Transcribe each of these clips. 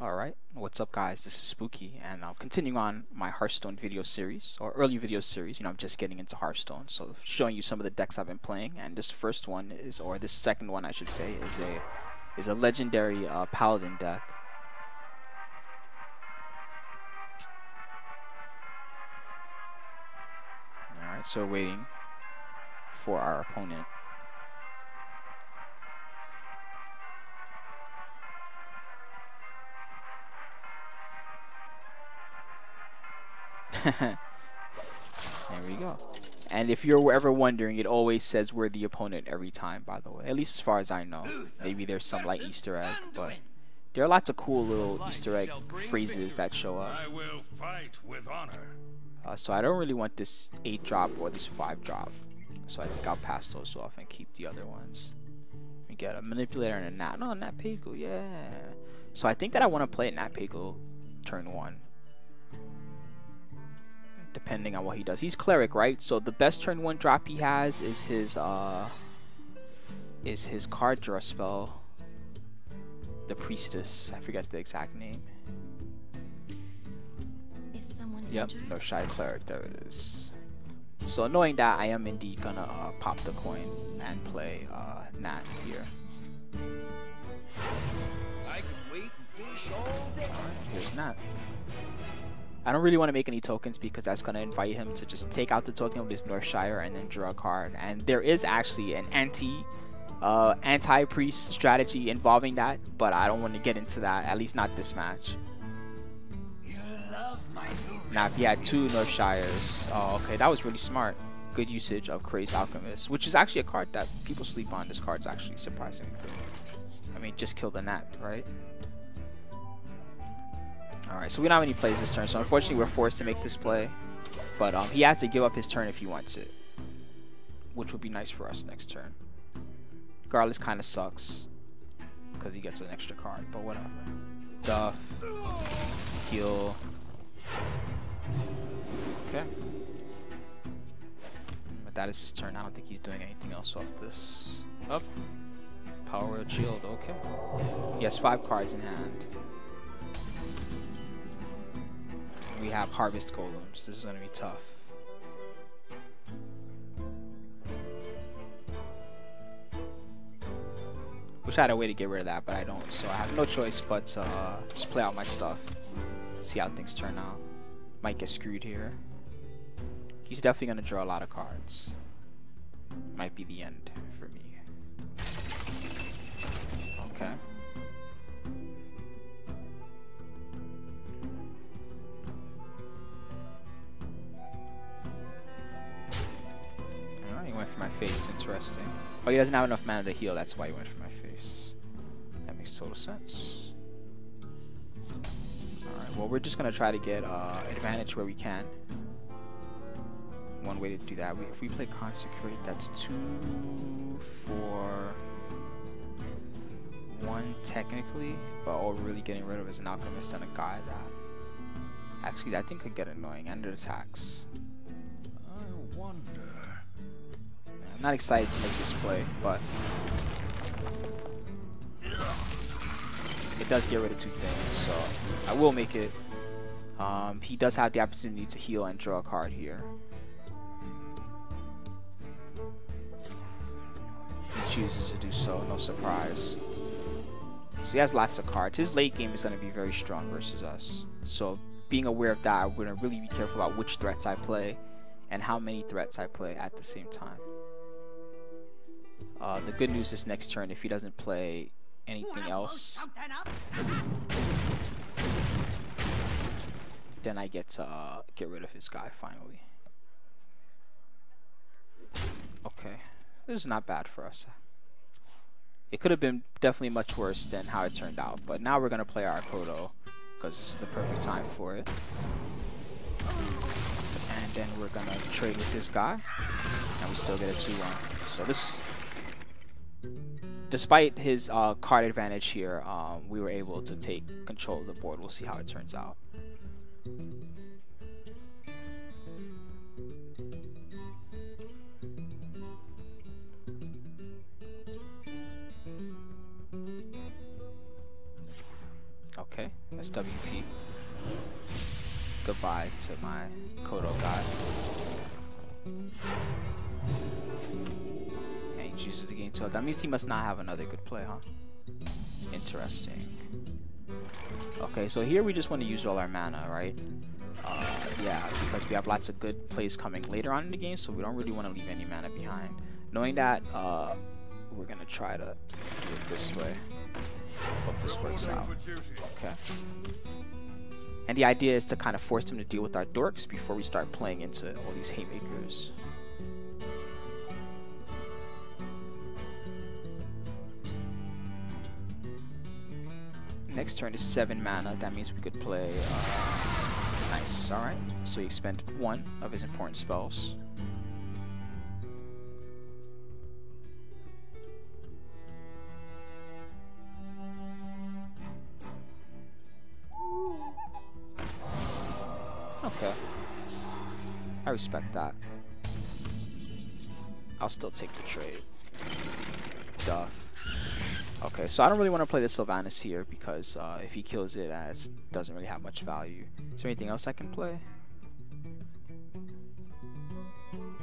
Alright, what's up guys, this is Spooky, and I'm continuing on my Hearthstone video series, or early video series. I'm just getting into Hearthstone, so showing you some of the decks I've been playing, and this first one is, or this second one I should say, is a legendary Paladin deck. Alright, so we're waiting for our opponent. There we go. And if you're ever wondering, it always says we're the opponent every time, by the way. At least as far as I know. Maybe there's some like Easter egg, but there are lots of cool little Easter egg phrases that show up. I will fight with honor. So I don't really want this 8-drop or this 5-drop. So I think I'll pass those off and keep the other ones. We get a Manipulator and a Nat. No, Nat Pago, yeah. So I think that I want to play Nat Pago turn 1. Depending on what he does. He's Cleric, right? So the best turn 1 drop he has is his card draw spell. The Priestess. I forget the exact name. Is someone Yep, injured? no shy Cleric, there it is. So knowing that, I am indeed gonna pop the coin and play Nat here. I can wait and fish all day. Here's Nat. I don't really want to make any tokens because that's going to invite him to just take out the token with his Northshire and then draw a card. And there is actually an anti-priest strategy involving that, but I don't want to get into that, at least not this match. You love my Now, if he had 2 Northshires, oh, okay, that was really smart. Good usage of Crazed Alchemist, which is actually a card that people sleep on. This card's actually surprisingly good. I mean, just kill the Nat, right? Alright, so we don't have any plays this turn, so unfortunately we're forced to make this play. But he has to give up his turn if he wants it, which would be nice for us next turn. Regardless, kind of sucks, because he gets an extra card, but whatever. Duff. Heal. Okay. But that is his turn. I don't think he's doing anything else off this. Up. Power Word Shield, okay. He has 5 cards in hand. We have Harvest Golems. This is going to be tough. Wish I had a way to get rid of that, but I don't. So I have no choice but to just play out my stuff. See how things turn out. Might get screwed here. He's definitely going to draw a lot of cards. Might be the end for me. Okay. He went for my face, interesting. Oh, he doesn't have enough mana to heal, that's why he went for my face. That makes total sense. Alright, well, we're just going to try to get advantage where we can. One way to do that, if we play Consecrate, that's 2, 4, 1 technically, but all we're really getting rid of is an Alchemist and a guy that actually that thing could get annoying, and it attacks. I wonder. I'm not excited to make this play, but it does get rid of 2 things, so I will make it. He does have the opportunity to heal and draw a card here. He chooses to do so, no surprise. So he has lots of cards. His late game is going to be very strong versus us. So being aware of that, I'm going to really be careful about which threats I play and how many threats I play at the same time. The good news is next turn, if he doesn't play anything else, then I get to get rid of his guy finally. Okay, this is not bad for us. It could have been definitely much worse than how it turned out, but now we're going to play our Kodo because this is the perfect time for it. And then we're going to trade with this guy, and we still get a 2-1. So this, despite his card advantage here, we were able to take control of the board. We'll see how it turns out. Okay, SWP. Goodbye to my Kodo guy. And he chooses to gain 12. That means he must not have another good play, huh? Interesting. Okay, so here we just want to use all our mana, right? Yeah, because we have lots of good plays coming later on in the game, so we don't really want to leave any mana behind. Knowing that, we're gonna try to do it this way. Hope this works out. Okay. And the idea is to kind of force him to deal with our dorks before we start playing into all these haymakers. Next turn is 7 mana. That means we could play. Nice. All right. So he expended 1 of his important spells. Okay. I respect that. I'll still take the trade. Duff. Okay, so I don't really want to play the Sylvanas here because if he kills it, it doesn't really have much value. Is there anything else I can play?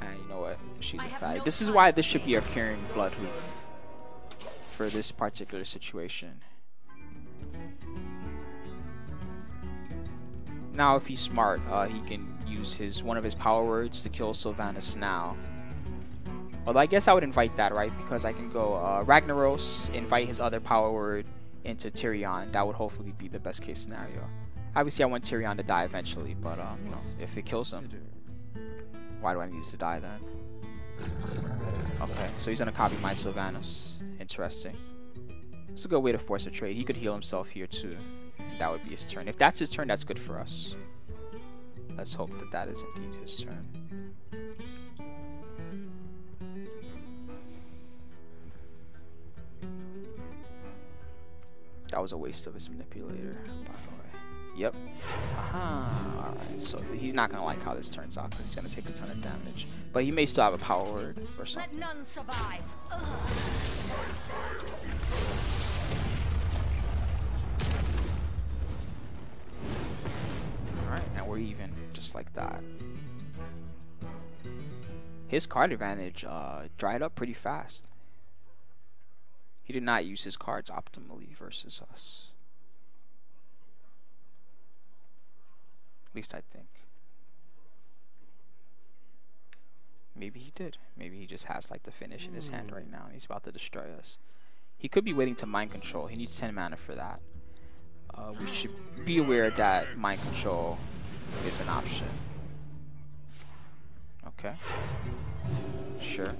And you know what? She's a fag. This is why this should be a Curing Bloodhoof for this particular situation. Now, if he's smart, he can use one of his power words to kill Sylvanas now. Although I guess I would invite that, right? Because I can go Ragnaros, invite his other power word into Tyrion. That would hopefully be the best case scenario. Obviously, I want Tyrion to die eventually, but you know, if it kills him, why do I need to die then? Okay, so he's gonna copy my Sylvanas. Interesting. It's a good way to force a trade. He could heal himself here too. That would be his turn. If that's his turn, that's good for us. Let's hope that that is indeed his turn. That was a waste of his manipulator, by the way. Yep. Aha. Alright, so he's not going to like how this turns out because he's going to take a ton of damage. But he may still have a power word or something. Let none survive. Alright, and we're even, just like that. His card advantage dried up pretty fast. He did not use his cards optimally versus us. At least I think. Maybe he did. Maybe he just has like the finish in his hand right now and he's about to destroy us. He could be waiting to mind control. He needs 10 mana for that. We should be aware that mind control is an option. Okay. Sure.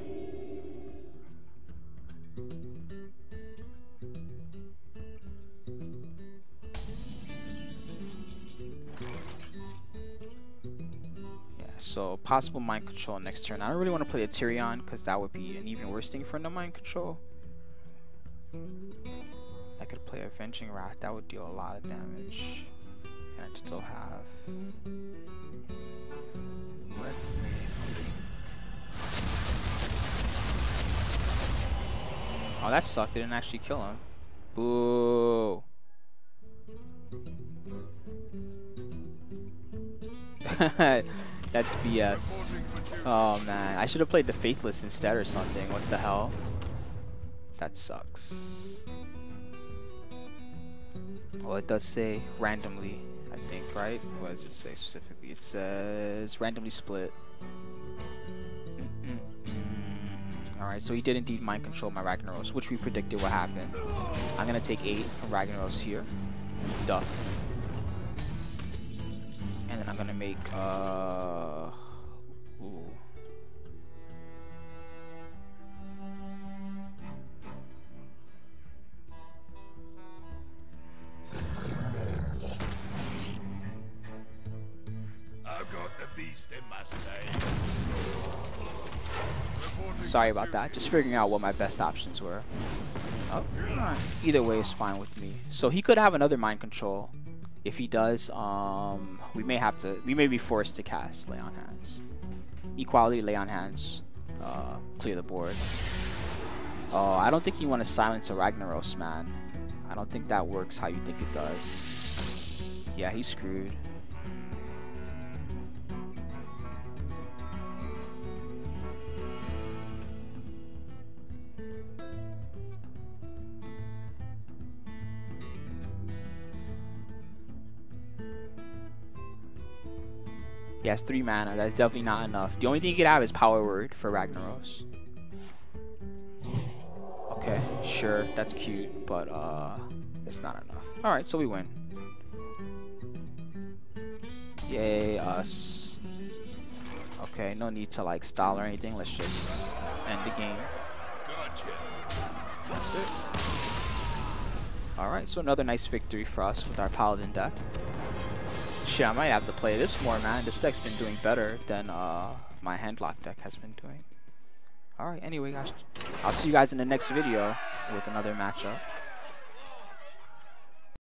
So possible mind control next turn. I don't really want to play a Tyrion because that would be an even worse thing for no mind control. I could play Avenging Wrath. That would deal a lot of damage. And I'd still have. Let me think. Oh, that sucked. It didn't actually kill him. Boo. That's BS. Oh man, I should have played the Faithless instead or something. What the hell? That sucks. Well, it does say randomly, I think, right? What does it say specifically? It says randomly split. Alright, so he did indeed mind control my Ragnaros, which we predicted would happen. I'm gonna take 8 from Ragnaros here. Duff. And then I'm gonna make ooh. I've got the beast in my sight. Sorry about that. Just figuring out what my best options were. Oh, either way is fine with me. So he could have another mind control. If he does, we may be forced to cast Lay on Hands. Equality, Lay on Hands, clear the board. Oh, I don't think you want to silence a Ragnaros, man. I don't think that works how you think it does. Yeah, he's screwed. He has 3 mana. That's definitely not enough. The only thing he could have is Power Word for Ragnaros. Okay, sure, that's cute, but it's not enough. Alright, so we win. Yay, us. Okay, no need to like stall or anything. Let's just end the game. That's it. Alright, so another nice victory for us with our Paladin deck. Shit, I might have to play this more, man. This deck's been doing better than my Handlock deck has been doing. Alright, anyway, guys. I'll see you guys in the next video with another matchup.